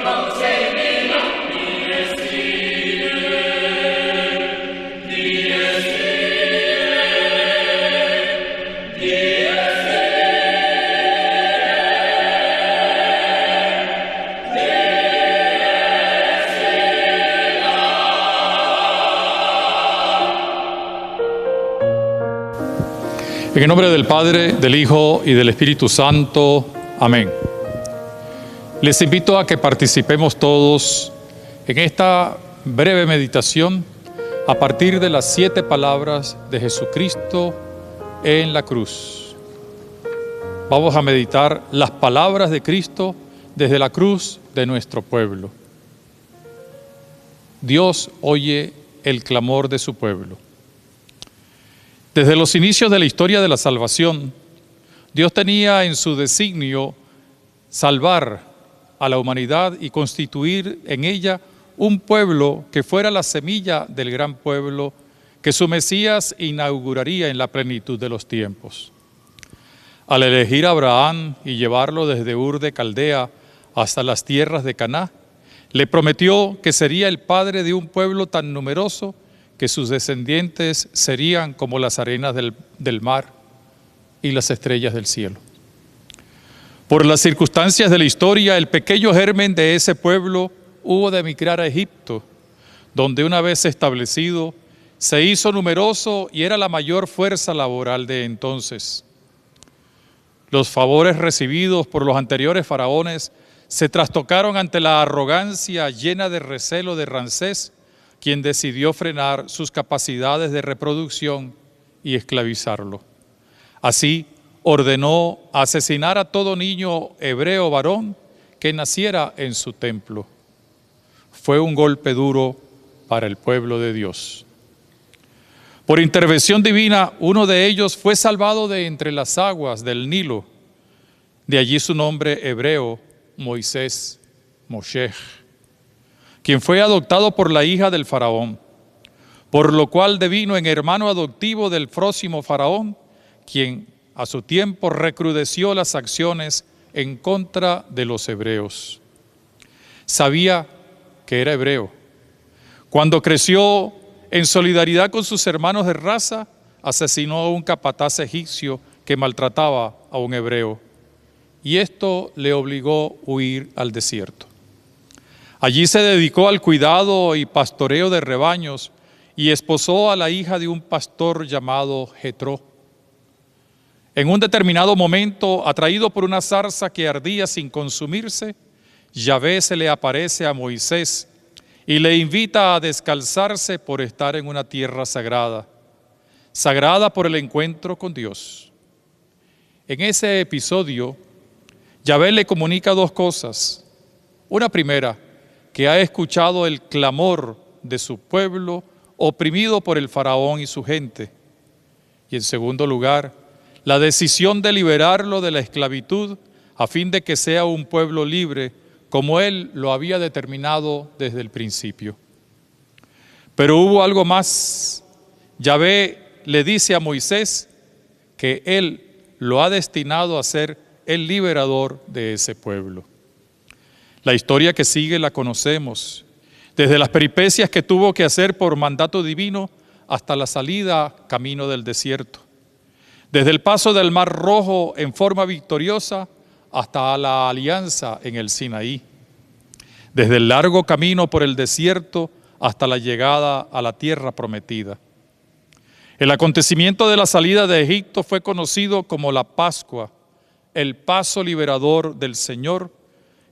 En el nombre del Padre, del Hijo y del Espíritu Santo. Amén. Les invito a que participemos todos en esta breve meditación a partir de las 7 palabras de Jesucristo en la cruz. Vamos a meditar las palabras de Cristo desde la cruz de nuestro pueblo. Dios oye el clamor de su pueblo. Desde los inicios de la historia de la salvación, Dios tenía en su designio salvar a la humanidad y constituir en ella un pueblo que fuera la semilla del gran pueblo que su Mesías inauguraría en la plenitud de los tiempos. Al elegir a Abraham y llevarlo desde Ur de Caldea hasta las tierras de Caná, le prometió que sería el padre de un pueblo tan numeroso que sus descendientes serían como las arenas del mar y las estrellas del cielo. Por las circunstancias de la historia, el pequeño germen de ese pueblo hubo de emigrar a Egipto, donde una vez establecido, se hizo numeroso y era la mayor fuerza laboral de entonces. Los favores recibidos por los anteriores faraones se trastocaron ante la arrogancia llena de recelo de Ramsés, quien decidió frenar sus capacidades de reproducción y esclavizarlo. Así, ordenó asesinar a todo niño hebreo varón que naciera en su templo. Fue un golpe duro para el pueblo de Dios. Por intervención divina, uno de ellos fue salvado de entre las aguas del Nilo. De allí su nombre hebreo, Moisés, Moshe, quien fue adoptado por la hija del faraón, por lo cual devino en hermano adoptivo del próximo faraón, quien a su tiempo recrudeció las acciones en contra de los hebreos. Sabía que era hebreo. Cuando creció en solidaridad con sus hermanos de raza, asesinó a un capataz egipcio que maltrataba a un hebreo, y esto le obligó a huir al desierto. Allí se dedicó al cuidado y pastoreo de rebaños y esposó a la hija de un pastor llamado Jetro. En un determinado momento, atraído por una zarza que ardía sin consumirse, Yahvé se le aparece a Moisés y le invita a descalzarse por estar en una tierra sagrada, sagrada por el encuentro con Dios. En ese episodio, Yahvé le comunica 2 cosas. Una primera, que ha escuchado el clamor de su pueblo oprimido por el faraón y su gente. Y en segundo lugar, la decisión de liberarlo de la esclavitud a fin de que sea un pueblo libre como él lo había determinado desde el principio. Pero hubo algo más. Yahvé le dice a Moisés que él lo ha destinado a ser el liberador de ese pueblo. La historia que sigue la conocemos, desde las peripecias que tuvo que hacer por mandato divino hasta la salida camino del desierto, desde el paso del Mar Rojo en forma victoriosa hasta la alianza en el Sinaí, desde el largo camino por el desierto hasta la llegada a la tierra prometida. El acontecimiento de la salida de Egipto fue conocido como la Pascua, el paso liberador del Señor,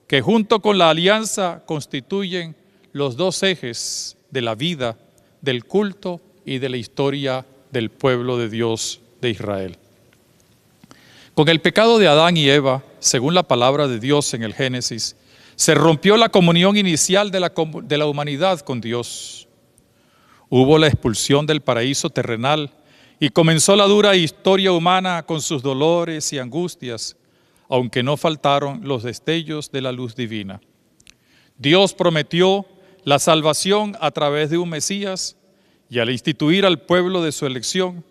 que junto con la alianza constituyen los 2 ejes de la vida, del culto y de la historia del pueblo de Dios de Israel. Con el pecado de Adán y Eva, según la palabra de Dios en el Génesis, se rompió la comunión inicial de la humanidad con Dios. Hubo la expulsión del paraíso terrenal y comenzó la dura historia humana con sus dolores y angustias, aunque no faltaron los destellos de la luz divina. Dios prometió la salvación a través de un Mesías y al instituir al pueblo de su elección,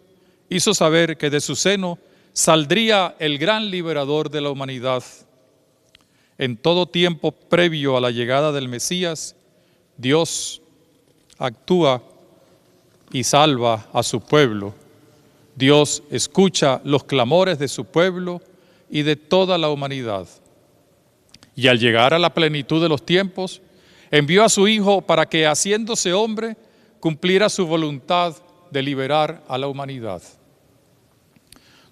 hizo saber que de su seno saldría el gran liberador de la humanidad. en todo tiempo previo a la llegada del Mesías, Dios actúa y salva a su pueblo. Dios escucha los clamores de su pueblo y de toda la humanidad. Y al llegar a la plenitud de los tiempos, envió a su Hijo para que, haciéndose hombre, cumpliera su voluntad de liberar a la humanidad.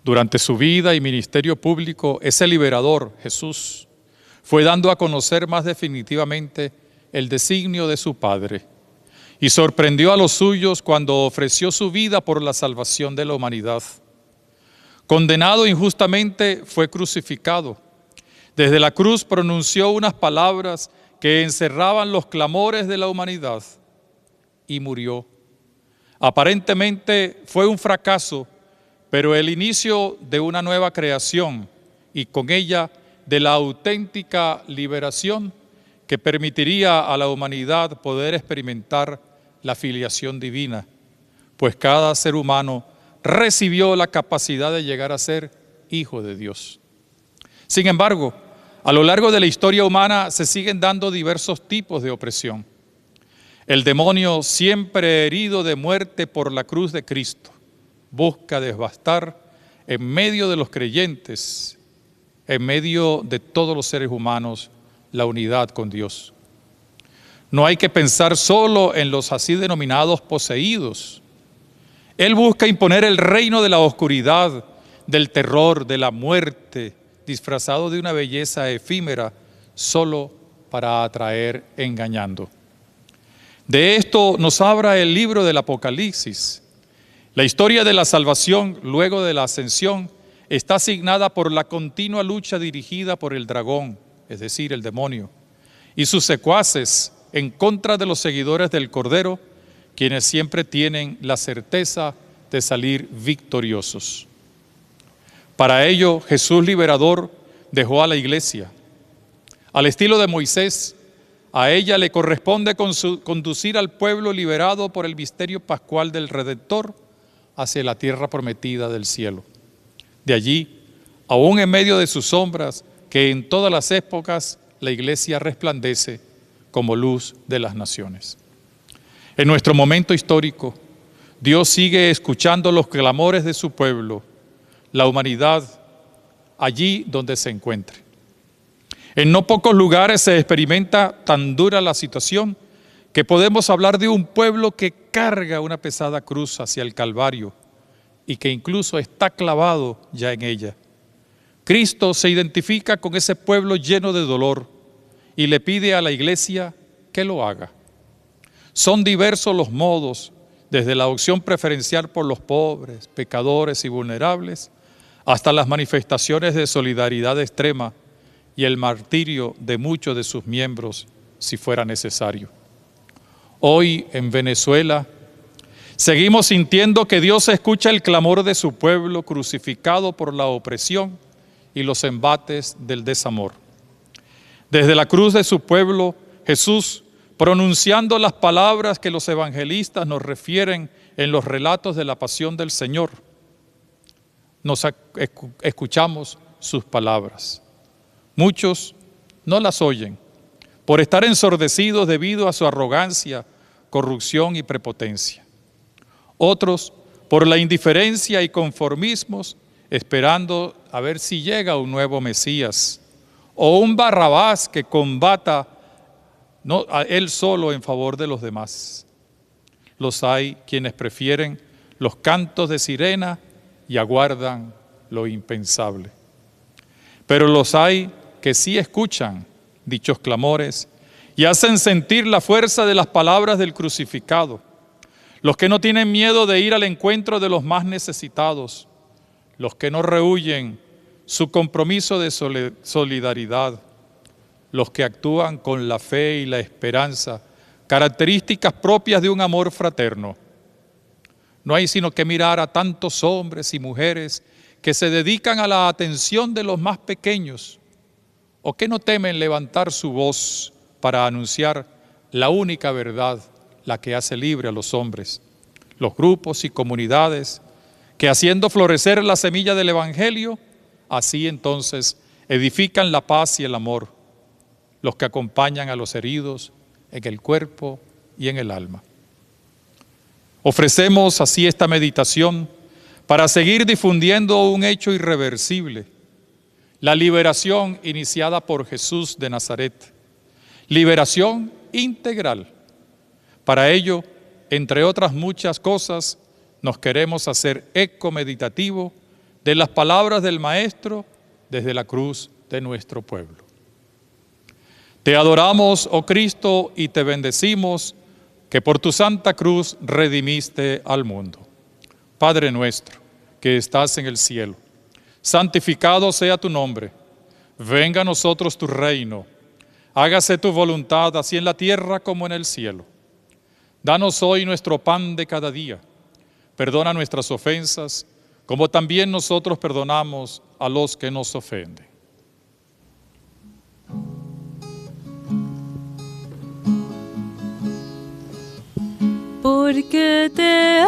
Durante su vida y ministerio público, ese liberador, Jesús, fue dando a conocer más definitivamente el designio de su Padre y sorprendió a los suyos cuando ofreció su vida por la salvación de la humanidad. Condenado injustamente, fue crucificado. Desde la cruz pronunció unas palabras que encerraban los clamores de la humanidad y murió. Aparentemente fue un fracaso, pero el inicio de una nueva creación y con ella de la auténtica liberación que permitiría a la humanidad poder experimentar la filiación divina, pues cada ser humano recibió la capacidad de llegar a ser hijo de Dios. Sin embargo, a lo largo de la historia humana se siguen dando diversos tipos de opresión. El demonio, siempre herido de muerte por la cruz de Cristo, busca devastar en medio de los creyentes, en medio de todos los seres humanos, la unidad con Dios. No hay que pensar solo en los así denominados poseídos. Él busca imponer el reino de la oscuridad, del terror, de la muerte, disfrazado de una belleza efímera, solo para atraer engañando. De esto nos habla el libro del Apocalipsis. La historia de la salvación luego de la ascensión está asignada por la continua lucha dirigida por el dragón, es decir, el demonio, y sus secuaces en contra de los seguidores del Cordero, quienes siempre tienen la certeza de salir victoriosos. Para ello, Jesús liberador dejó a la iglesia. Al estilo de Moisés, a ella le corresponde conducir al pueblo liberado por el misterio pascual del Redentor hacia la tierra prometida del cielo. De allí, aún en medio de sus sombras, que en todas las épocas la iglesia resplandece como luz de las naciones. En nuestro momento histórico, Dios sigue escuchando los clamores de su pueblo, la humanidad, allí donde se encuentre. En no pocos lugares se experimenta tan dura la situación que podemos hablar de un pueblo que carga una pesada cruz hacia el Calvario y que incluso está clavado ya en ella. Cristo se identifica con ese pueblo lleno de dolor y le pide a la iglesia que lo haga. Son diversos los modos, desde la opción preferencial por los pobres, pecadores y vulnerables, hasta las manifestaciones de solidaridad extrema y el martirio de muchos de sus miembros, si fuera necesario. Hoy en Venezuela seguimos sintiendo que Dios escucha el clamor de su pueblo crucificado por la opresión y los embates del desamor. Desde la cruz de su pueblo, Jesús, pronunciando las palabras que los evangelistas nos refieren en los relatos de la pasión del Señor, nos escuchamos sus palabras. Muchos no las oyen por estar ensordecidos debido a su arrogancia, corrupción y prepotencia. Otros por la indiferencia y conformismos, esperando a ver si llega un nuevo Mesías o un Barrabás que combata no a él solo en favor de los demás. Los hay quienes prefieren los cantos de sirena y aguardan lo impensable. Pero los hay que sí escuchan dichos clamores y hacen sentir la fuerza de las palabras del crucificado. Los que no tienen miedo de ir al encuentro de los más necesitados, los que no rehuyen su compromiso de solidaridad, los que actúan con la fe y la esperanza, características propias de un amor fraterno. No hay sino que mirar a tantos hombres y mujeres que se dedican a la atención de los más pequeños o que no temen levantar su voz para anunciar la única verdad, la que hace libre a los hombres. Los grupos y comunidades que, haciendo florecer la semilla del Evangelio, así entonces edifican la paz y el amor, los que acompañan a los heridos en el cuerpo y en el alma. Ofrecemos así esta meditación para seguir difundiendo un hecho irreversible, la liberación iniciada por Jesús de Nazaret, liberación integral. Para ello, entre otras muchas cosas, nos queremos hacer eco meditativo de las palabras del Maestro desde la cruz de nuestro pueblo. Te adoramos, oh Cristo, y te bendecimos, que por tu santa cruz redimiste al mundo. Padre nuestro, que estás en el cielo, santificado sea tu nombre. Venga a nosotros tu reino. Hágase tu voluntad, así en la tierra como en el cielo. Danos hoy nuestro pan de cada día. Perdona nuestras ofensas, como también nosotros perdonamos a los que nos ofenden. Porque te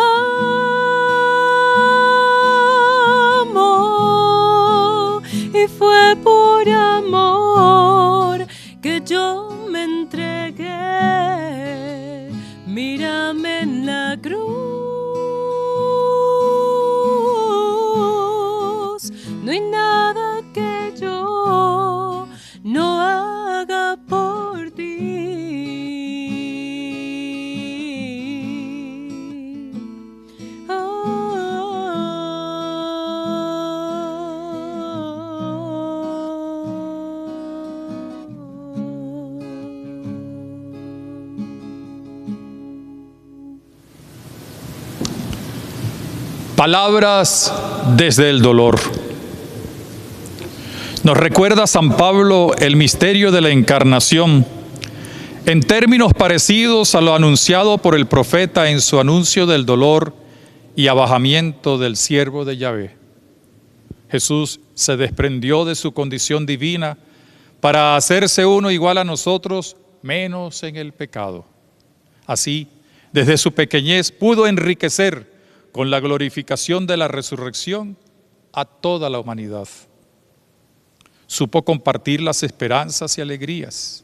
amo y fue por amor que yo me entregué. Mírame en la cruz, no hay nada que yo no haga por ti. Palabras desde el dolor. Nos recuerda San Pablo el misterio de la encarnación en términos parecidos a lo anunciado por el profeta en su anuncio del dolor y abajamiento del siervo de Yahvé. Jesús se desprendió de su condición divina para hacerse uno igual a nosotros, menos en el pecado. Así, desde su pequeñez pudo enriquecer con la glorificación de la resurrección a toda la humanidad. Supo compartir las esperanzas y alegrías,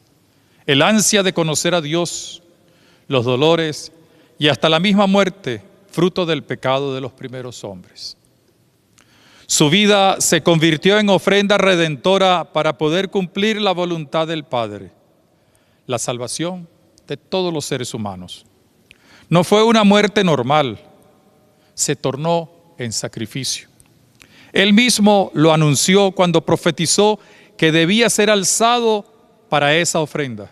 el ansia de conocer a Dios, los dolores y hasta la misma muerte, fruto del pecado de los primeros hombres. Su vida se convirtió en ofrenda redentora para poder cumplir la voluntad del Padre, la salvación de todos los seres humanos. No fue una muerte normal, se tornó en sacrificio. Él mismo lo anunció cuando profetizó que debía ser alzado para esa ofrenda.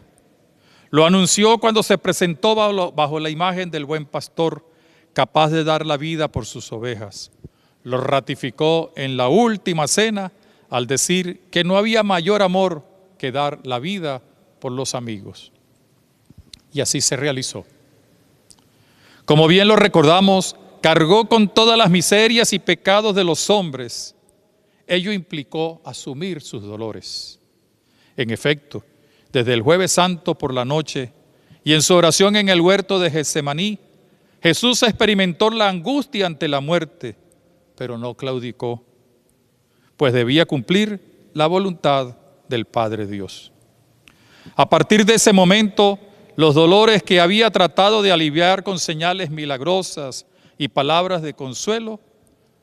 Lo anunció cuando se presentó bajo la imagen del buen pastor, capaz de dar la vida por sus ovejas. Lo ratificó en la última cena al decir que no había mayor amor que dar la vida por los amigos. Y así se realizó. Como bien lo recordamos, cargó con todas las miserias y pecados de los hombres. Ello implicó asumir sus dolores. En efecto, desde el Jueves Santo por la noche y en su oración en el huerto de Getsemaní, Jesús experimentó la angustia ante la muerte, pero no claudicó, pues debía cumplir la voluntad del Padre Dios. A partir de ese momento, los dolores que había tratado de aliviar con señales milagrosas y palabras de consuelo,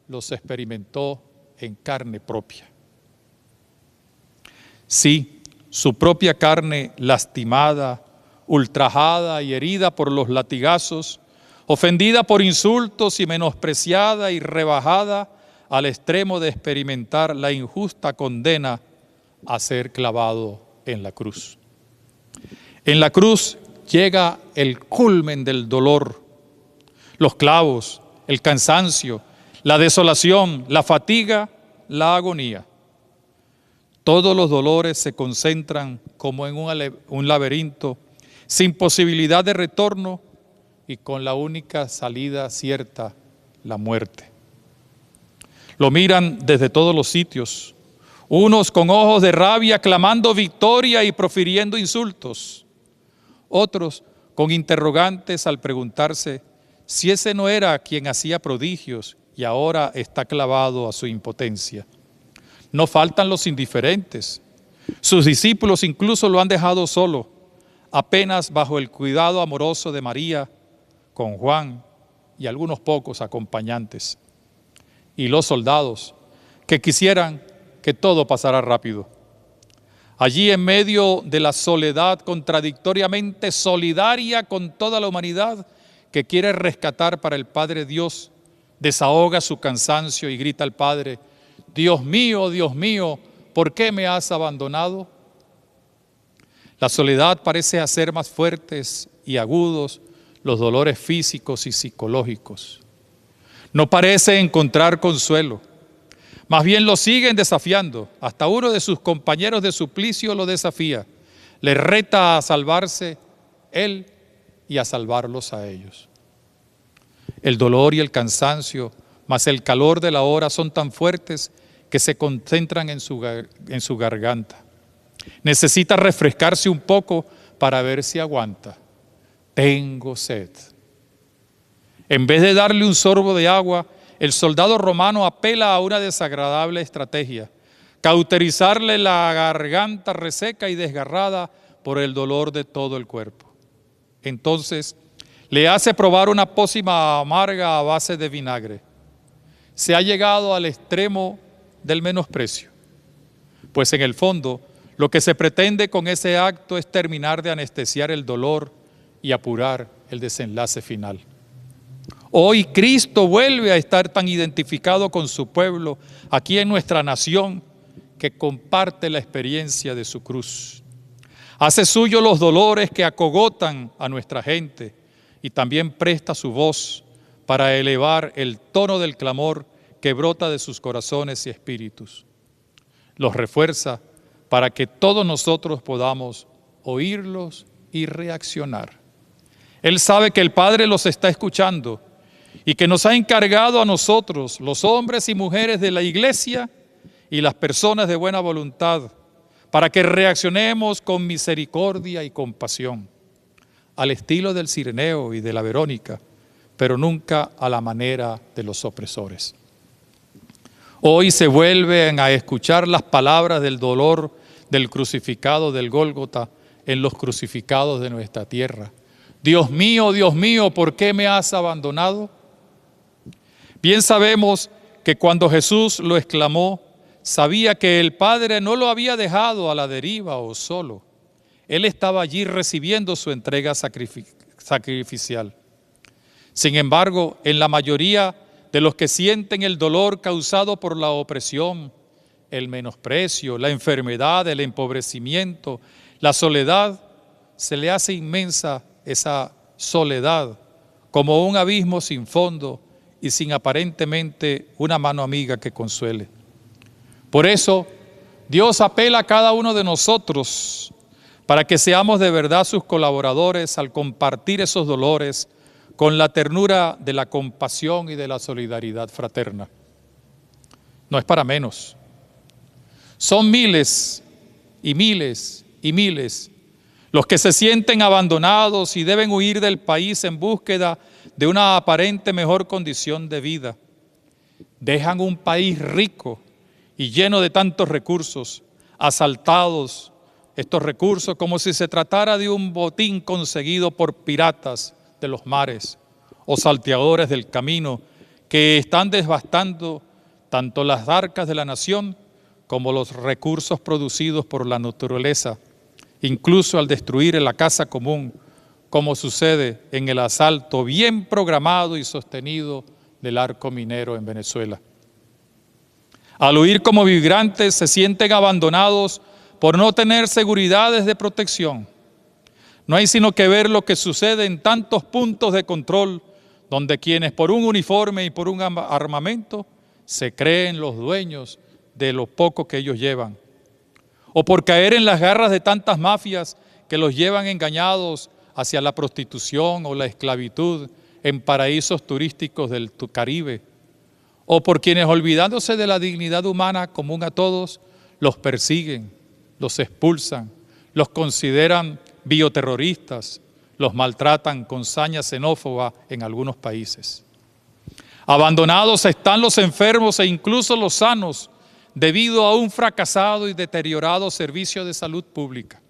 los experimentó en carne propia. Sí, su propia carne lastimada, ultrajada y herida por los latigazos, ofendida por insultos y menospreciada y rebajada al extremo de experimentar la injusta condena a ser clavado en la cruz. En la cruz llega el culmen del dolor, los clavos, el cansancio, la desolación, la fatiga, la agonía. Todos los dolores se concentran como en un laberinto, sin posibilidad de retorno y con la única salida cierta, la muerte. Lo miran desde todos los sitios, unos con ojos de rabia clamando victoria y profiriendo insultos, otros con interrogantes al preguntarse si ese no era quien hacía prodigios y ahora está clavado a su impotencia. No faltan los indiferentes, Sus discípulos incluso lo han dejado solo, apenas bajo el cuidado amoroso de María, con Juan y algunos pocos acompañantes. Y los soldados, que quisieran que todo pasara rápido. Allí en medio de la soledad contradictoriamente solidaria con toda la humanidad que quiere rescatar para el Padre Dios, desahoga su cansancio y grita al Padre: Dios mío, ¿por qué me has abandonado? La soledad parece hacer más fuertes y agudos los dolores físicos y psicológicos. No parece encontrar consuelo. Más bien lo siguen desafiando. Hasta uno de sus compañeros de suplicio lo desafía. Le reta a salvarse él y a salvarlos a ellos. El dolor y el cansancio, más el calor de la hora, son tan fuertes que se concentran en su garganta. Necesita refrescarse un poco para ver si aguanta. Tengo sed. En vez de darle un sorbo de agua, el soldado romano apela a una desagradable estrategia: cauterizarle la garganta reseca y desgarrada por el dolor de todo el cuerpo. Entonces, le hace probar una pócima amarga a base de vinagre. Se ha llegado al extremo del menosprecio, pues en el fondo, lo que se pretende con ese acto es terminar de anestesiar el dolor y apurar el desenlace final. Hoy Cristo vuelve a estar tan identificado con su pueblo aquí en nuestra nación, que comparte la experiencia de su cruz. Hace suyo los dolores que acogotan a nuestra gente y también presta su voz para elevar el tono del clamor que brota de sus corazones y espíritus. Los refuerza para que todos nosotros podamos oírlos y reaccionar. Él sabe que el Padre los está escuchando y que nos ha encargado a nosotros, los hombres y mujeres de la iglesia y las personas de buena voluntad, para que reaccionemos con misericordia y compasión, al estilo del Cireneo y de la Verónica, pero nunca a la manera de los opresores. Hoy se vuelven a escuchar las palabras del dolor del crucificado del Gólgota en los crucificados de nuestra tierra. Dios mío, ¿por qué me has abandonado? Bien sabemos que cuando Jesús lo exclamó, sabía que el Padre no lo había dejado a la deriva o solo. Él estaba allí recibiendo su entrega sacrificial. Sin embargo, en la mayoría de los que sienten el dolor causado por la opresión, el menosprecio, la enfermedad, el empobrecimiento, la soledad, se le hace inmensa esa soledad, como un abismo sin fondo y sin aparentemente una mano amiga que consuele. Por eso, Dios apela a cada uno de nosotros para que seamos de verdad sus colaboradores al compartir esos dolores con la ternura de la compasión y de la solidaridad fraterna. No es para menos. Son miles y miles y miles los que se sienten abandonados y deben huir del país en búsqueda de una aparente mejor condición de vida. Dejan un país rico y lleno de tantos recursos, asaltados estos recursos como si se tratara de un botín conseguido por piratas de los mares o salteadores del camino que están devastando tanto las arcas de la nación como los recursos producidos por la naturaleza, incluso al destruir la casa común, como sucede en el asalto bien programado y sostenido del arco minero en Venezuela. Al huir como migrantes se sienten abandonados por no tener seguridades de protección. No hay sino que ver lo que sucede en tantos puntos de control, donde quienes por un uniforme y por un armamento se creen los dueños de lo poco que ellos llevan, o por caer en las garras de tantas mafias que los llevan engañados hacia la prostitución o la esclavitud en paraísos turísticos del Caribe, o por quienes, olvidándose de la dignidad humana común a todos, los persiguen, los expulsan, los consideran bioterroristas, los maltratan con saña xenófoba en algunos países. Abandonados están los enfermos e incluso los sanos, debido a un fracasado y deteriorado servicio de salud pública.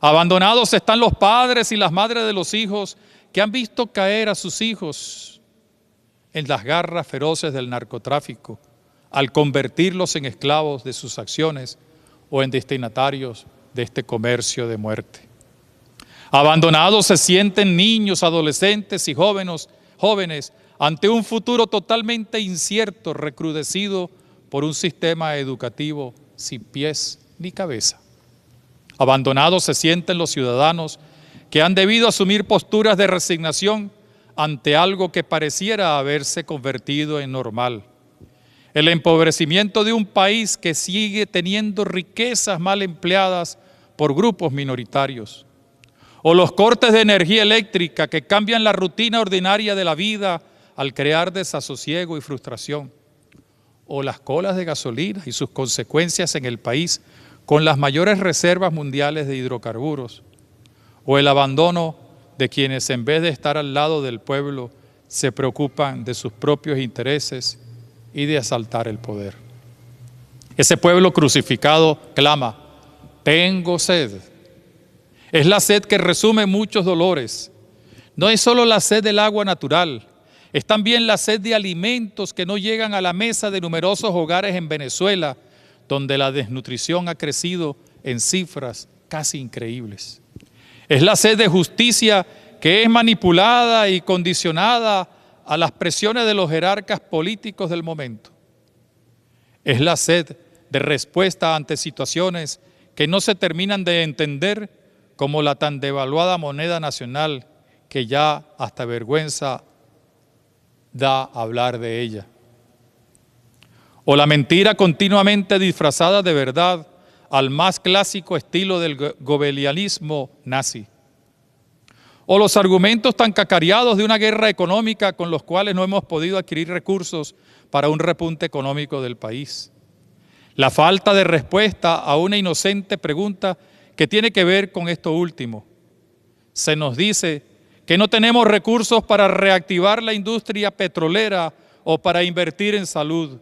Abandonados están los padres y las madres de los hijos que han visto caer a sus hijos en las garras feroces del narcotráfico, al convertirlos en esclavos de sus acciones o en destinatarios de este comercio de muerte. Abandonados se sienten niños, adolescentes y jóvenes ante un futuro totalmente incierto, recrudecido por un sistema educativo sin pies ni cabeza. Abandonados se sienten los ciudadanos que han debido asumir posturas de resignación ante algo que pareciera haberse convertido en normal. El empobrecimiento de un país que sigue teniendo riquezas mal empleadas por grupos minoritarios. O los cortes de energía eléctrica que cambian la rutina ordinaria de la vida al crear desasosiego y frustración. O las colas de gasolina y sus consecuencias en el país con las mayores reservas mundiales de hidrocarburos. O el abandono de quienes en vez de estar al lado del pueblo se preocupan de sus propios intereses y de asaltar el poder. Ese pueblo crucificado clama: tengo sed. Es la sed que resume muchos dolores. No es solo la sed del agua natural, es también la sed de alimentos que no llegan a la mesa de numerosos hogares en Venezuela, donde la desnutrición ha crecido en cifras casi increíbles. Es la sed de justicia que es manipulada y condicionada a las presiones de los jerarcas políticos del momento. Es la sed de respuesta ante situaciones que no se terminan de entender, como la tan devaluada moneda nacional que ya hasta vergüenza da hablar de ella. O la mentira continuamente disfrazada de verdad al más clásico estilo del gobelianismo nazi. O los argumentos tan cacareados de una guerra económica con los cuales no hemos podido adquirir recursos para un repunte económico del país. La falta de respuesta a una inocente pregunta que tiene que ver con esto último. Se nos dice que no tenemos recursos para reactivar la industria petrolera o para invertir en salud.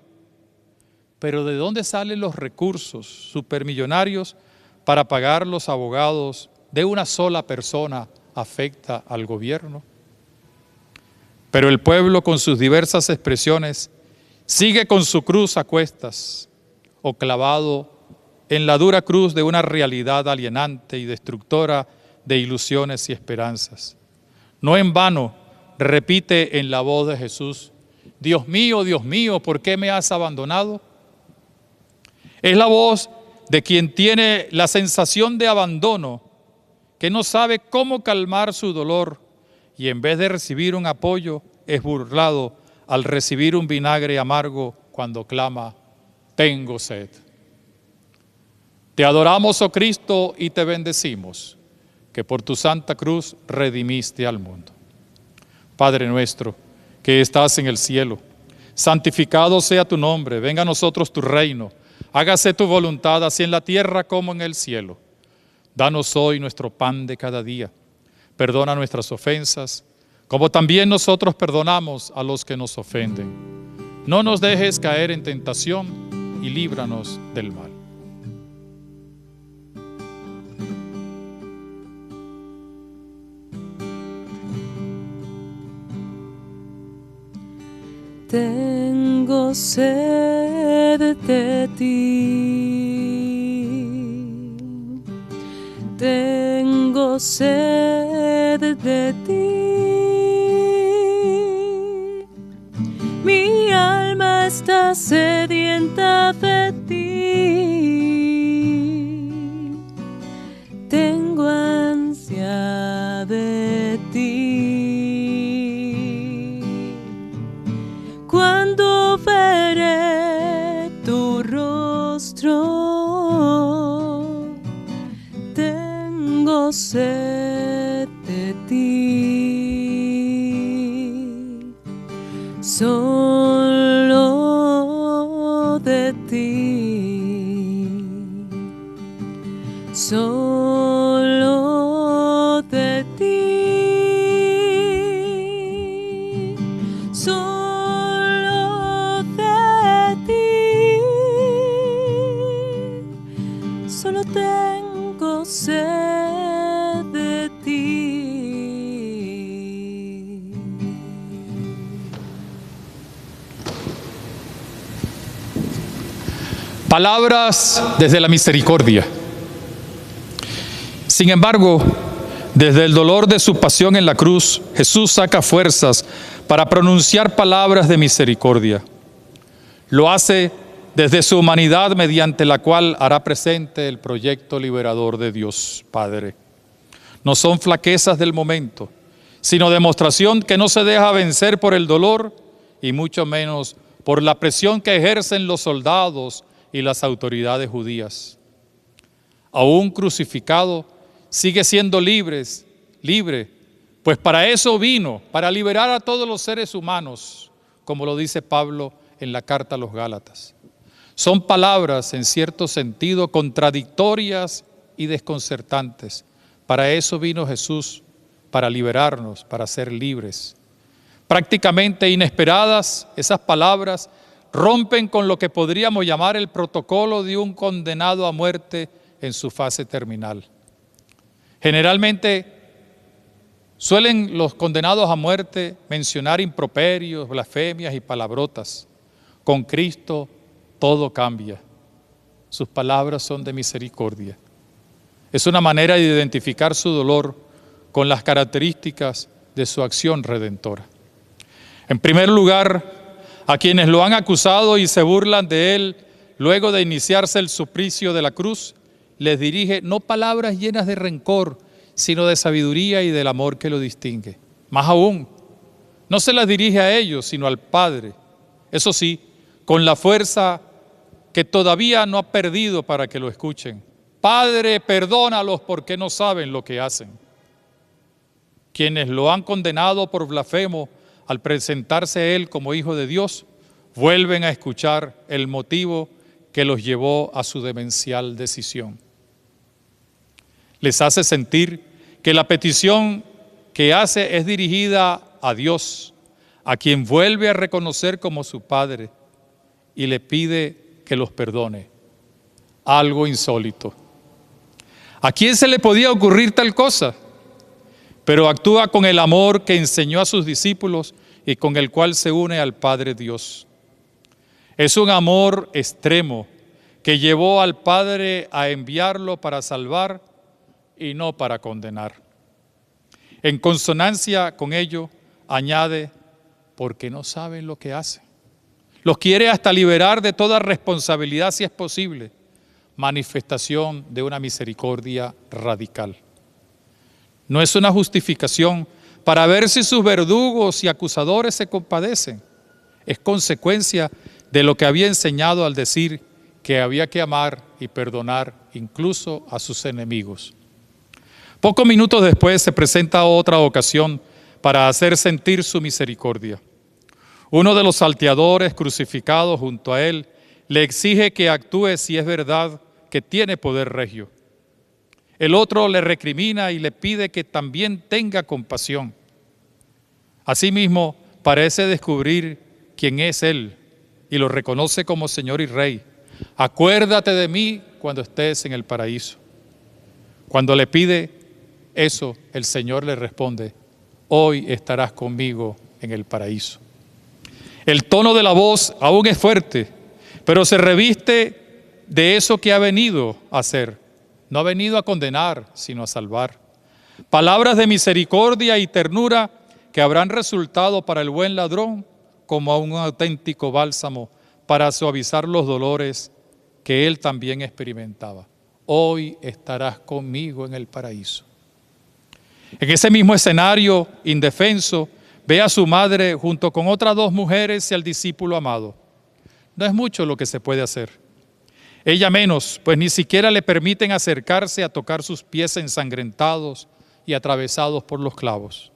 Pero ¿de dónde salen los recursos supermillonarios para pagar los abogados de una sola persona afecta al gobierno? Pero el pueblo, con sus diversas expresiones, sigue con su cruz a cuestas o clavado en la dura cruz de una realidad alienante y destructora de ilusiones y esperanzas. No en vano repite en la voz de Jesús: Dios mío, ¿por qué me has abandonado? Es la voz de quien tiene la sensación de abandono, que no sabe cómo calmar su dolor y en vez de recibir un apoyo es burlado al recibir un vinagre amargo cuando clama: tengo sed. Te adoramos, oh Cristo, y te bendecimos, que por tu santa cruz redimiste al mundo. Padre nuestro, que estás en el cielo, santificado sea tu nombre, venga a nosotros tu reino, hágase tu voluntad, así en la tierra como en el cielo. Danos hoy nuestro pan de cada día, perdona nuestras ofensas, como también nosotros perdonamos a los que nos ofenden. No nos dejes caer en tentación y líbranos del mal. Tengo sed de ti, tengo sed de ti, mi alma está sedienta de ti, tengo ansia de ti. Cuando veré tu rostro, tengo sed de ti, solo de ti, solo de ti. Solo de ti, Palabras desde la misericordia. Sin embargo, desde el dolor de su pasión en la cruz, Jesús saca fuerzas para pronunciar palabras de misericordia. Lo hace desde su humanidad, mediante la cual hará presente el proyecto liberador de Dios Padre. No son flaquezas del momento, sino demostración que no se deja vencer por el dolor y mucho menos por la presión que ejercen los soldados y las autoridades judías. Aún crucificado, sigue siendo libre, pues para eso vino, para liberar a todos los seres humanos, como lo dice Pablo en la carta a los Gálatas. Son palabras, en cierto sentido, contradictorias y desconcertantes. Para eso vino Jesús, para liberarnos, para ser libres. Prácticamente inesperadas, esas palabras rompen con lo que podríamos llamar el protocolo de un condenado a muerte en su fase terminal. Generalmente suelen los condenados a muerte mencionar improperios, blasfemias y palabrotas. Con Cristo todo cambia. Sus palabras son de misericordia. Es una manera de identificar su dolor con las características de su acción redentora. En primer lugar, a quienes lo han acusado y se burlan de él, luego de iniciarse el suplicio de la cruz, les dirige no palabras llenas de rencor, sino de sabiduría y del amor que lo distingue. Más aún, no se las dirige a ellos, sino al Padre. Eso sí, con la fuerza que todavía no ha perdido para que lo escuchen. Padre, perdónalos porque no saben lo que hacen. Quienes lo han condenado por blasfemo al presentarse a él como Hijo de Dios, vuelven a escuchar el motivo que los llevó a su demencial decisión. Les hace sentir que la petición que hace es dirigida a Dios, a quien vuelve a reconocer como su Padre, y le pide que los perdone. Algo insólito. ¿A quién se le podía ocurrir tal cosa? Pero actúa con el amor que enseñó a sus discípulos y con el cual se une al Padre Dios. Es un amor extremo que llevó al Padre a enviarlo para salvar y no para condenar. En consonancia con ello, añade, porque no saben lo que hacen. Los quiere hasta liberar de toda responsabilidad si es posible, manifestación de una misericordia radical. No es una justificación para ver si sus verdugos y acusadores se compadecen. Es consecuencia de lo que había enseñado al decir que había que amar y perdonar incluso a sus enemigos. Pocos minutos después se presenta otra ocasión para hacer sentir su misericordia. Uno de los salteadores crucificados junto a él le exige que actúe si es verdad que tiene poder regio. El otro le recrimina y le pide que también tenga compasión. Asimismo, parece descubrir quién es él y lo reconoce como Señor y Rey. Acuérdate de mí cuando estés en el paraíso. Cuando le pide eso, el Señor le responde, hoy estarás conmigo en el paraíso. El tono de la voz aún es fuerte, pero se reviste de eso que ha venido a hacer. No ha venido a condenar, sino a salvar. Palabras de misericordia y ternura que habrán resultado para el buen ladrón como un auténtico bálsamo para suavizar los dolores que él también experimentaba. Hoy estarás conmigo en el paraíso. En ese mismo escenario indefenso, ve a su madre junto con otras dos mujeres y al discípulo amado. No es mucho lo que se puede hacer. Ella menos, pues ni siquiera le permiten acercarse a tocar sus pies ensangrentados y atravesados por los clavos.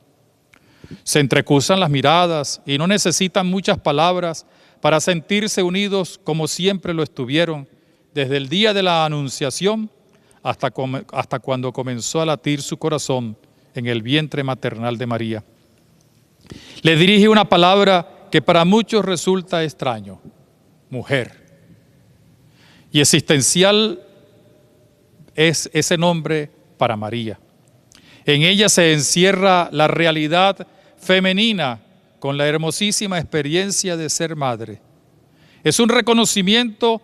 Se entrecruzan las miradas y no necesitan muchas palabras para sentirse unidos como siempre lo estuvieron, desde el día de la Anunciación hasta cuando comenzó a latir su corazón en el vientre maternal de María. Le dirige una palabra que para muchos resulta extraño, mujer. Y existencial es ese nombre para María. En ella se encierra la realidad femenina con la hermosísima experiencia de ser madre. Es un reconocimiento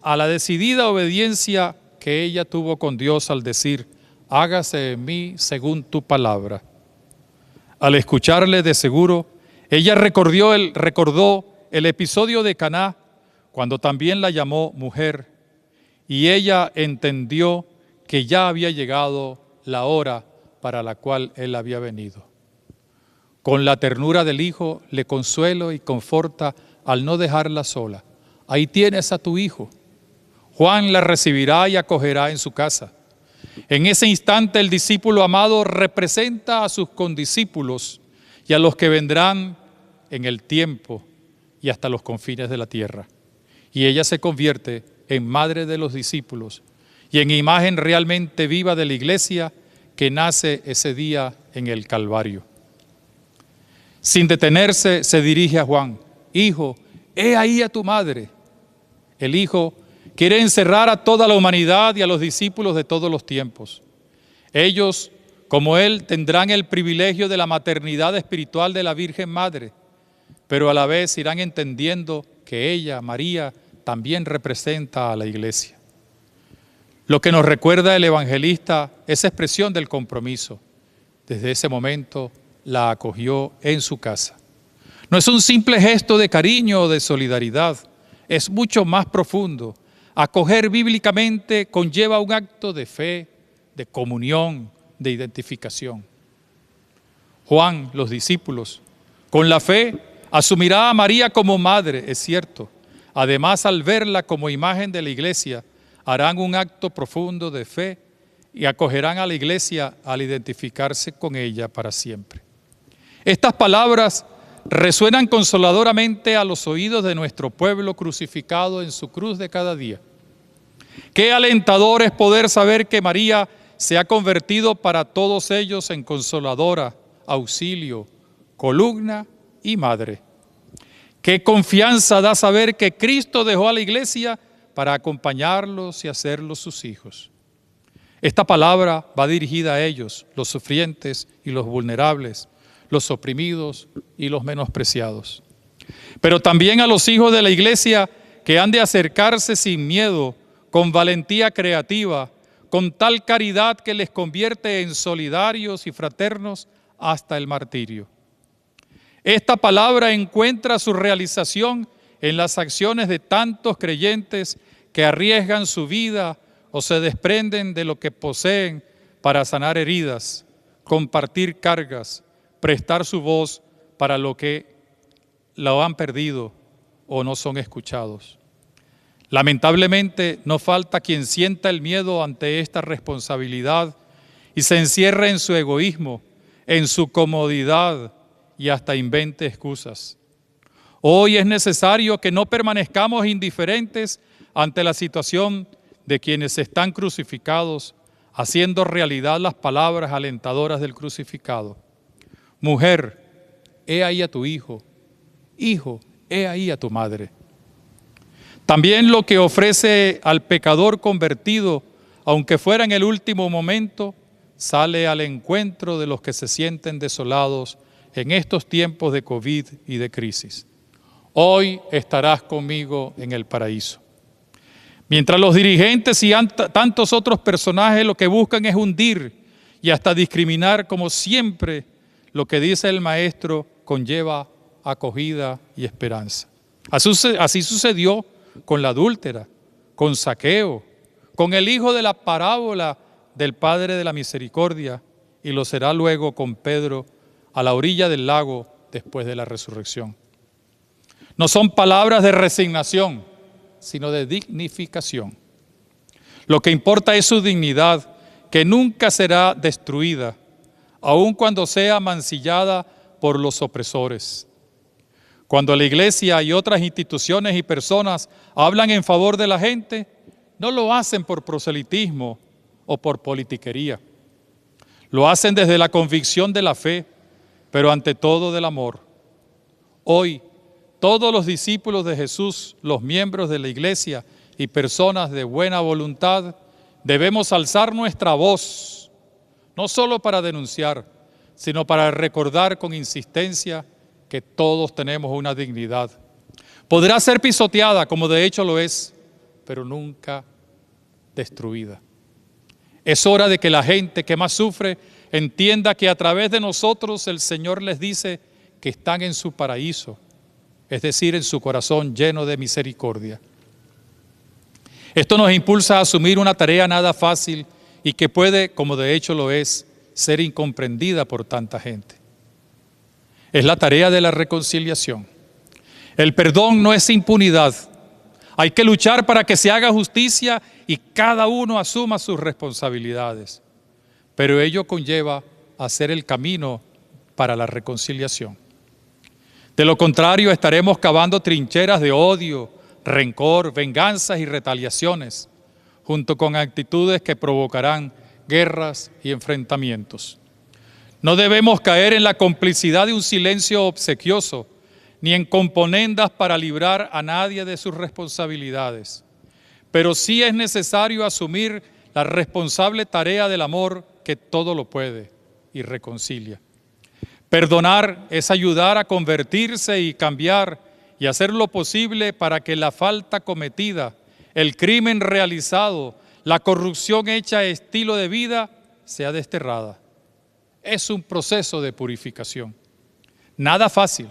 a la decidida obediencia que ella tuvo con Dios al decir, hágase en mí según tu palabra. Al escucharle de seguro, ella recordó el episodio de Caná, cuando también la llamó mujer, y ella entendió que ya había llegado la hora para la cual él había venido. Con la ternura del hijo le consuelo y conforta al no dejarla sola. Ahí tienes a tu hijo. Juan la recibirá y acogerá en su casa. En ese instante el discípulo amado representa a sus condiscípulos y a los que vendrán en el tiempo y hasta los confines de la tierra. Y ella se convierte en madre de los discípulos y en imagen realmente viva de la iglesia que nace ese día en el Calvario. Sin detenerse, se dirige a Juan. Hijo, he ahí a tu madre. El hijo quiere encerrar a toda la humanidad y a los discípulos de todos los tiempos. Ellos, como él, tendrán el privilegio de la maternidad espiritual de la Virgen Madre, pero a la vez irán entendiendo que ella, María, también representa a la iglesia. Lo que nos recuerda el evangelista es expresión del compromiso. Desde ese momento la acogió en su casa. No es un simple gesto de cariño o de solidaridad, es mucho más profundo. Acoger bíblicamente conlleva un acto de fe, de comunión, de identificación. Juan, los discípulos, con la fe, asumirá a María como madre, es cierto. Además, al verla como imagen de la iglesia, harán un acto profundo de fe y acogerán a la iglesia al identificarse con ella para siempre. Estas palabras resuenan consoladoramente a los oídos de nuestro pueblo crucificado en su cruz de cada día. Qué alentador es poder saber que María se ha convertido para todos ellos en consoladora, auxilio, columna y madre. Qué confianza da saber que Cristo dejó a la iglesia para acompañarlos y hacerlos sus hijos. Esta palabra va dirigida a ellos, los sufrientes y los vulnerables, los oprimidos y los menospreciados. Pero también a los hijos de la iglesia que han de acercarse sin miedo, con valentía creativa, con tal caridad que les convierte en solidarios y fraternos hasta el martirio. Esta palabra encuentra su realización en las acciones de tantos creyentes que arriesgan su vida o se desprenden de lo que poseen para sanar heridas, compartir cargas, prestar su voz para lo que lo han perdido o no son escuchados. Lamentablemente, no falta quien sienta el miedo ante esta responsabilidad y se encierra en su egoísmo, en su comodidad y hasta invente excusas. Hoy es necesario que no permanezcamos indiferentes ante la situación de quienes están crucificados, haciendo realidad las palabras alentadoras del crucificado. Mujer, he ahí a tu hijo. Hijo, he ahí a tu madre. También lo que ofrece al pecador convertido, aunque fuera en el último momento, sale al encuentro de los que se sienten desolados en estos tiempos de COVID y de crisis. Hoy estarás conmigo en el paraíso. Mientras los dirigentes y tantos otros personajes lo que buscan es hundir y hasta discriminar, como siempre, lo que dice el maestro conlleva acogida y esperanza. Así sucedió con la adúltera, con Zaqueo, con el hijo de la parábola del Padre de la Misericordia, y lo será luego con Pedro a la orilla del lago después de la resurrección. No son palabras de resignación, sino de dignificación. Lo que importa es su dignidad, que nunca será destruida, aun cuando sea mancillada por los opresores. Cuando la iglesia y otras instituciones y personas hablan en favor de la gente, no lo hacen por proselitismo o por politiquería. Lo hacen desde la convicción de la fe, pero ante todo del amor. Hoy, todos los discípulos de Jesús, los miembros de la iglesia y personas de buena voluntad, debemos alzar nuestra voz, no solo para denunciar, sino para recordar con insistencia que todos tenemos una dignidad. Podrá ser pisoteada, como de hecho lo es, pero nunca destruida. Es hora de que la gente que más sufre entienda que a través de nosotros el Señor les dice que están en su paraíso, es decir, en su corazón lleno de misericordia. Esto nos impulsa a asumir una tarea nada fácil y que puede, como de hecho lo es, ser incomprendida por tanta gente. Es la tarea de la reconciliación. El perdón no es impunidad. Hay que luchar para que se haga justicia y cada uno asuma sus responsabilidades. Pero ello conlleva hacer el camino para la reconciliación. De lo contrario, estaremos cavando trincheras de odio, rencor, venganzas y retaliaciones, junto con actitudes que provocarán guerras y enfrentamientos. No debemos caer en la complicidad de un silencio obsequioso, ni en componendas para librar a nadie de sus responsabilidades. Pero sí es necesario asumir la responsable tarea del amor que todo lo puede y reconcilia. Perdonar es ayudar a convertirse y cambiar y hacer lo posible para que la falta cometida, el crimen realizado, la corrupción hecha estilo de vida sea desterrada. Es un proceso de purificación. Nada fácil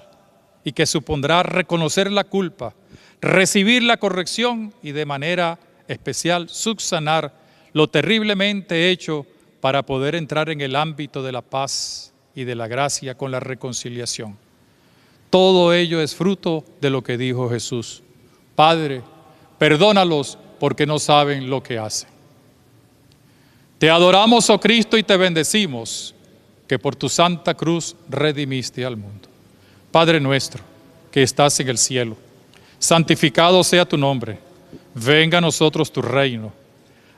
y que supondrá reconocer la culpa, recibir la corrección y de manera especial subsanar lo terriblemente hecho para poder entrar en el ámbito de la paz y de la gracia con la reconciliación. Todo ello es fruto de lo que dijo Jesús: Padre, perdónalos porque no saben lo que hacen. Te adoramos, oh Cristo, y te bendecimos, que por tu santa cruz redimiste al mundo. Padre nuestro, que estás en el cielo, santificado sea tu nombre. Venga a nosotros tu reino.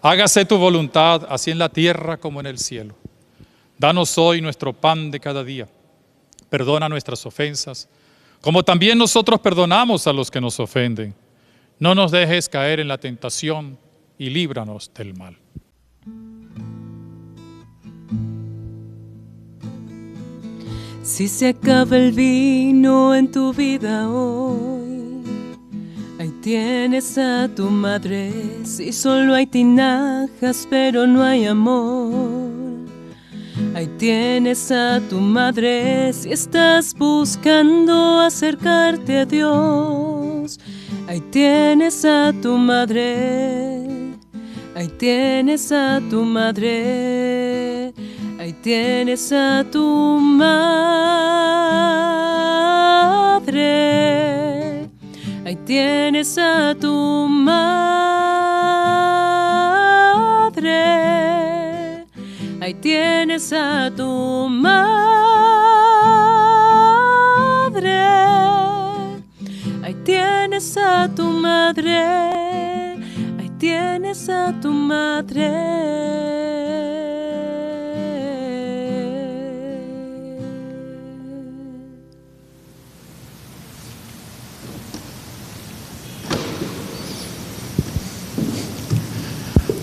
Hágase tu voluntad, así en la tierra como en el cielo. Danos hoy nuestro pan de cada día. Perdona nuestras ofensas, como también nosotros perdonamos a los que nos ofenden. No nos dejes caer en la tentación y líbranos del mal. Si se acaba el vino en tu vida hoy, ahí tienes a tu madre. Si solo hay tinajas pero no hay amor, ahí tienes a tu madre. Si estás buscando acercarte a Dios, ahí tienes a tu madre. Ahí tienes a tu madre. Ahí tienes a tu madre. Ahí tienes a tu madre. Ahí tienes a tu madre. Ahí tienes a tu madre. Ahí tienes a tu madre.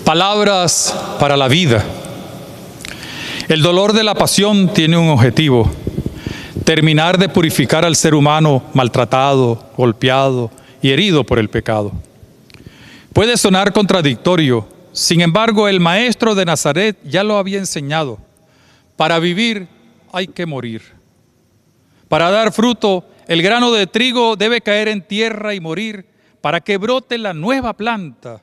Palabras para la vida. El dolor de la pasión tiene un objetivo: terminar de purificar al ser humano maltratado, golpeado y herido por el pecado. Puede sonar contradictorio, sin embargo, el maestro de Nazaret ya lo había enseñado. Para vivir hay que morir. Para dar fruto, el grano de trigo debe caer en tierra y morir para que brote la nueva planta.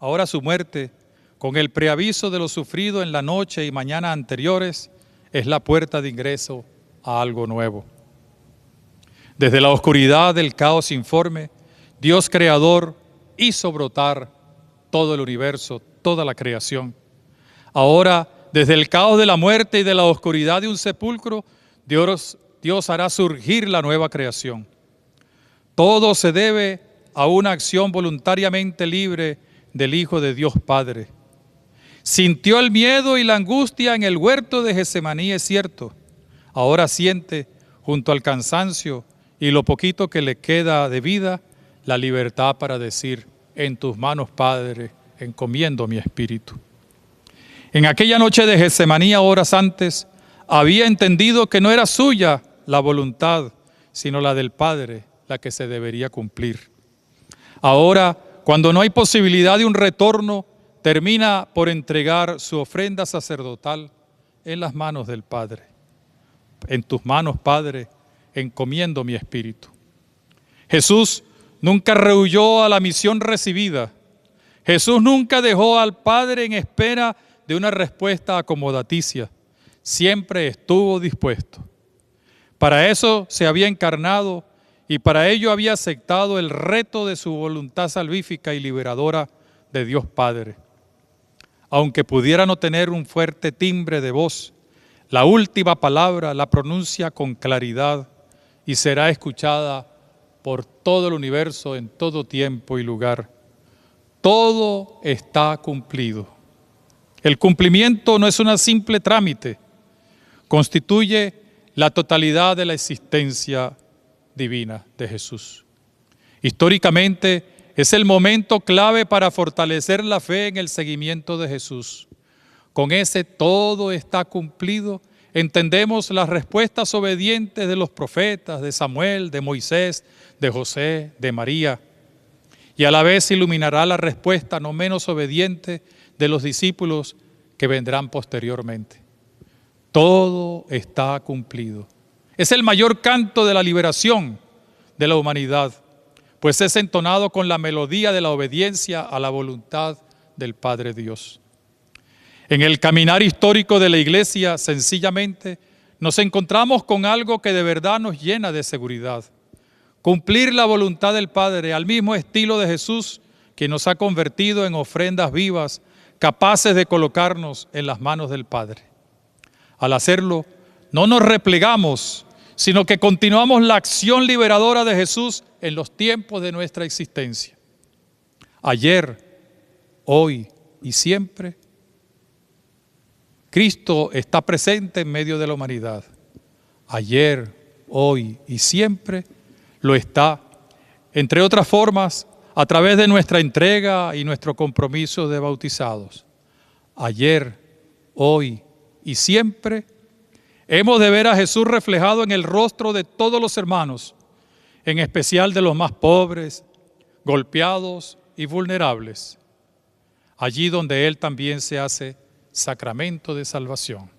Ahora su muerte, con el preaviso de lo sufrido en la noche y mañana anteriores, es la puerta de ingreso a algo nuevo. Desde la oscuridad del caos informe, Dios creador hizo brotar todo el universo, toda la creación. Ahora, desde el caos de la muerte y de la oscuridad de un sepulcro, Dios hará surgir la nueva creación. Todo se debe a una acción voluntariamente libre del Hijo de Dios Padre. Sintió el miedo y la angustia en el huerto de Getsemaní, es cierto. Ahora siente, junto al cansancio y lo poquito que le queda de vida, la libertad para decir: en tus manos, Padre, encomiendo mi espíritu. En aquella noche de Getsemaní, horas antes, había entendido que no era suya la voluntad, sino la del Padre, la que se debería cumplir. Ahora, cuando no hay posibilidad de un retorno, termina por entregar su ofrenda sacerdotal en las manos del Padre. En tus manos, Padre, encomiendo mi espíritu. Jesús nunca rehuyó a la misión recibida. Jesús nunca dejó al Padre en espera de una respuesta acomodaticia. Siempre estuvo dispuesto. Para eso se había encarnado y para ello había aceptado el reto de su voluntad salvífica y liberadora de Dios Padre. Aunque pudiera no tener un fuerte timbre de voz, la última palabra la pronuncia con claridad y será escuchada por todo el universo en todo tiempo y lugar. Todo está cumplido. El cumplimiento no es un simple trámite, constituye la totalidad de la existencia divina de Jesús. Históricamente es el momento clave para fortalecer la fe en el seguimiento de Jesús. Con ese todo está cumplido, entendemos las respuestas obedientes de los profetas, de Samuel, de Moisés, de José, de María. Y a la vez iluminará la respuesta no menos obediente de los discípulos que vendrán posteriormente. Todo está cumplido. Es el mayor canto de la liberación de la humanidad, pues es entonado con la melodía de la obediencia a la voluntad del Padre Dios. En el caminar histórico de la Iglesia, sencillamente, nos encontramos con algo que de verdad nos llena de seguridad. Cumplir la voluntad del Padre al mismo estilo de Jesús, que nos ha convertido en ofrendas vivas, capaces de colocarnos en las manos del Padre. Al hacerlo, no nos replegamos, sino que continuamos la acción liberadora de Jesús en los tiempos de nuestra existencia. Ayer, hoy y siempre, Cristo está presente en medio de la humanidad. Ayer, hoy y siempre lo está, entre otras formas, a través de nuestra entrega y nuestro compromiso de bautizados. Ayer, hoy y siempre hemos de ver a Jesús reflejado en el rostro de todos los hermanos, en especial de los más pobres, golpeados y vulnerables, allí donde Él también se hace sacramento de salvación.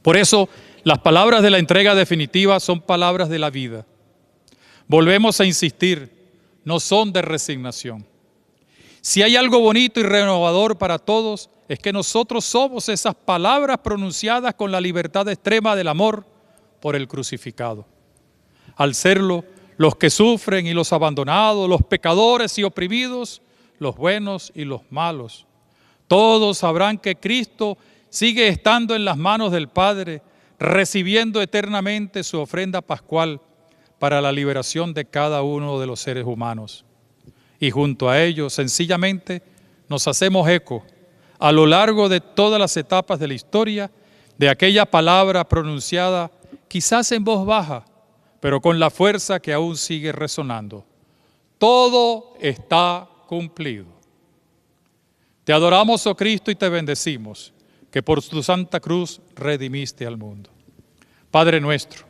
Por eso, las palabras de la entrega definitiva son palabras de la vida. Volvemos a insistir, no son de resignación. Si hay algo bonito y renovador para todos, es que nosotros somos esas palabras pronunciadas con la libertad extrema del amor por el crucificado. Al serlo, los que sufren y los abandonados, los pecadores y oprimidos, los buenos y los malos, todos sabrán que Cristo sigue estando en las manos del Padre, recibiendo eternamente su ofrenda pascual para la liberación de cada uno de los seres humanos. Y junto a ello, sencillamente, nos hacemos eco a lo largo de todas las etapas de la historia de aquella palabra pronunciada quizás en voz baja, pero con la fuerza que aún sigue resonando. Todo está cumplido. Te adoramos, oh Cristo, y te bendecimos, que por tu santa cruz redimiste al mundo. Padre nuestro,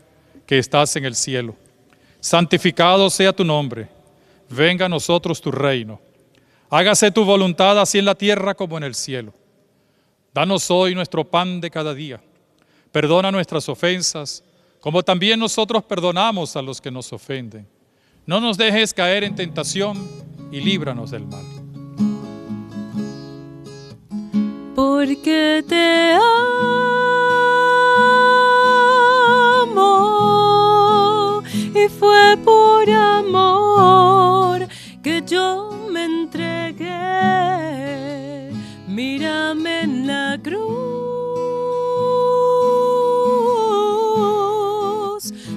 que estás en el cielo, santificado sea tu nombre. Venga a nosotros tu reino. Hágase tu voluntad así en la tierra como en el cielo. Danos hoy nuestro pan de cada día. Perdona nuestras ofensas, como también nosotros perdonamos a los que nos ofenden. No nos dejes caer en tentación y líbranos del mal. Porque te amo y fue por amor que yo me entregué. Mírame en la cruz,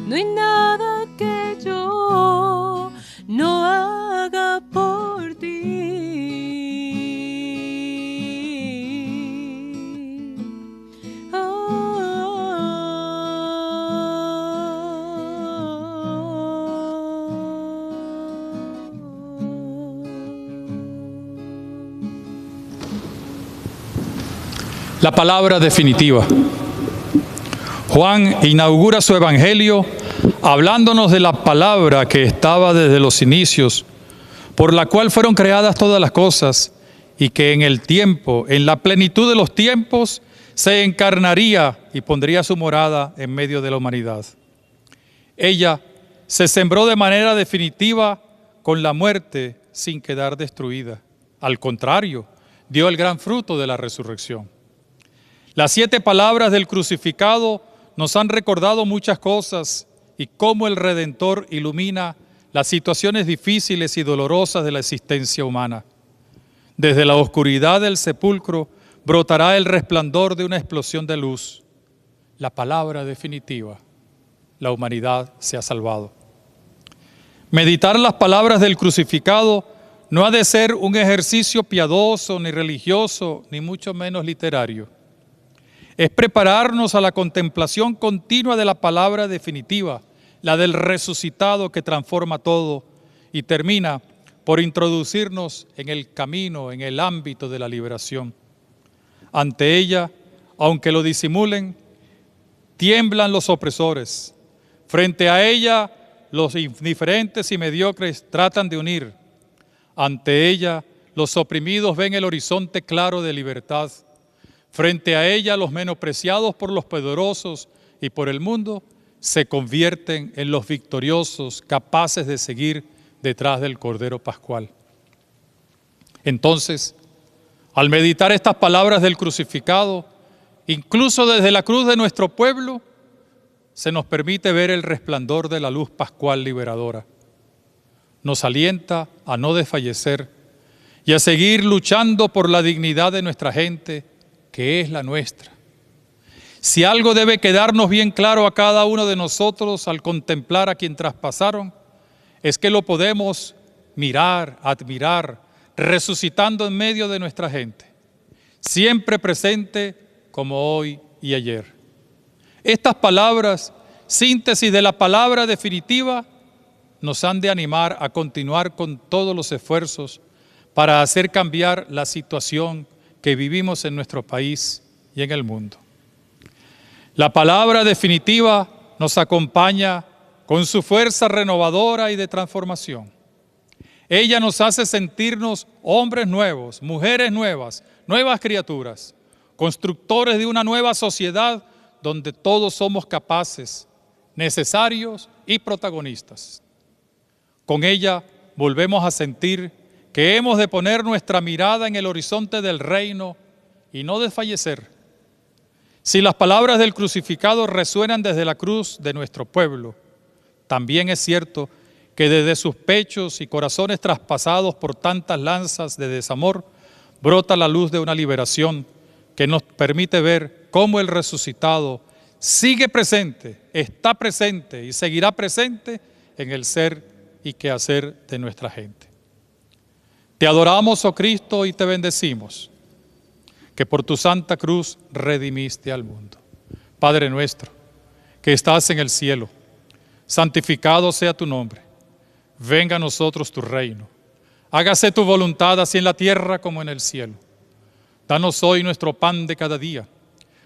no hay nada que yo no haga por ti. La palabra definitiva. Juan inaugura su evangelio hablándonos de la palabra que estaba desde los inicios, por la cual fueron creadas todas las cosas, y que en el tiempo, en la plenitud de los tiempos, se encarnaría y pondría su morada en medio de la humanidad. Ella se sembró de manera definitiva con la muerte sin quedar destruida. Al contrario, dio el gran fruto de la resurrección. Las 7 palabras del crucificado nos han recordado muchas cosas y cómo el Redentor ilumina las situaciones difíciles y dolorosas de la existencia humana. Desde la oscuridad del sepulcro brotará el resplandor de una explosión de luz. La palabra definitiva: la humanidad se ha salvado. Meditar las palabras del crucificado no ha de ser un ejercicio piadoso, ni religioso, ni mucho menos literario. Es prepararnos a la contemplación continua de la palabra definitiva, la del resucitado que transforma todo y termina por introducirnos en el camino, en el ámbito de la liberación. Ante ella, aunque lo disimulen, tiemblan los opresores. Frente a ella, los indiferentes y mediocres tratan de unir. Ante ella, los oprimidos ven el horizonte claro de libertad. Frente a ella, los menospreciados por los poderosos y por el mundo se convierten en los victoriosos, capaces de seguir detrás del Cordero Pascual. Entonces, al meditar estas palabras del crucificado, incluso desde la cruz de nuestro pueblo, se nos permite ver el resplandor de la luz pascual liberadora. Nos alienta a no desfallecer y a seguir luchando por la dignidad de nuestra gente, que es la nuestra. Si algo debe quedarnos bien claro a cada uno de nosotros al contemplar a quien traspasaron, es que lo podemos mirar, admirar, resucitando en medio de nuestra gente, siempre presente como hoy y ayer. Estas palabras, síntesis de la palabra definitiva, nos han de animar a continuar con todos los esfuerzos para hacer cambiar la situación que vivimos en nuestro país y en el mundo. La palabra definitiva nos acompaña con su fuerza renovadora y de transformación. Ella nos hace sentirnos hombres nuevos, mujeres nuevas, nuevas criaturas, constructores de una nueva sociedad donde todos somos capaces, necesarios y protagonistas. Con ella volvemos a sentir que hemos de poner nuestra mirada en el horizonte del reino y no desfallecer. Si las palabras del crucificado resuenan desde la cruz de nuestro pueblo, también es cierto que desde sus pechos y corazones traspasados por tantas lanzas de desamor, brota la luz de una liberación que nos permite ver cómo el resucitado sigue presente, está presente y seguirá presente en el ser y quehacer de nuestra gente. Te adoramos, oh Cristo, y te bendecimos, que por tu santa cruz redimiste al mundo. Padre nuestro, que estás en el cielo, santificado sea tu nombre. Venga a nosotros tu reino. Hágase tu voluntad así en la tierra como en el cielo. Danos hoy nuestro pan de cada día.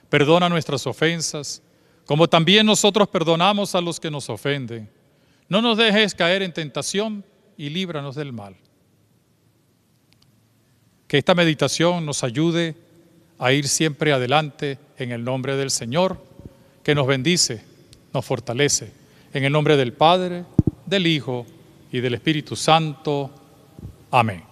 Perdona nuestras ofensas, como también nosotros perdonamos a los que nos ofenden. No nos dejes caer en tentación y líbranos del mal. Que esta meditación nos ayude a ir siempre adelante en el nombre del Señor, que nos bendice, nos fortalece. En el nombre del Padre, del Hijo y del Espíritu Santo. Amén.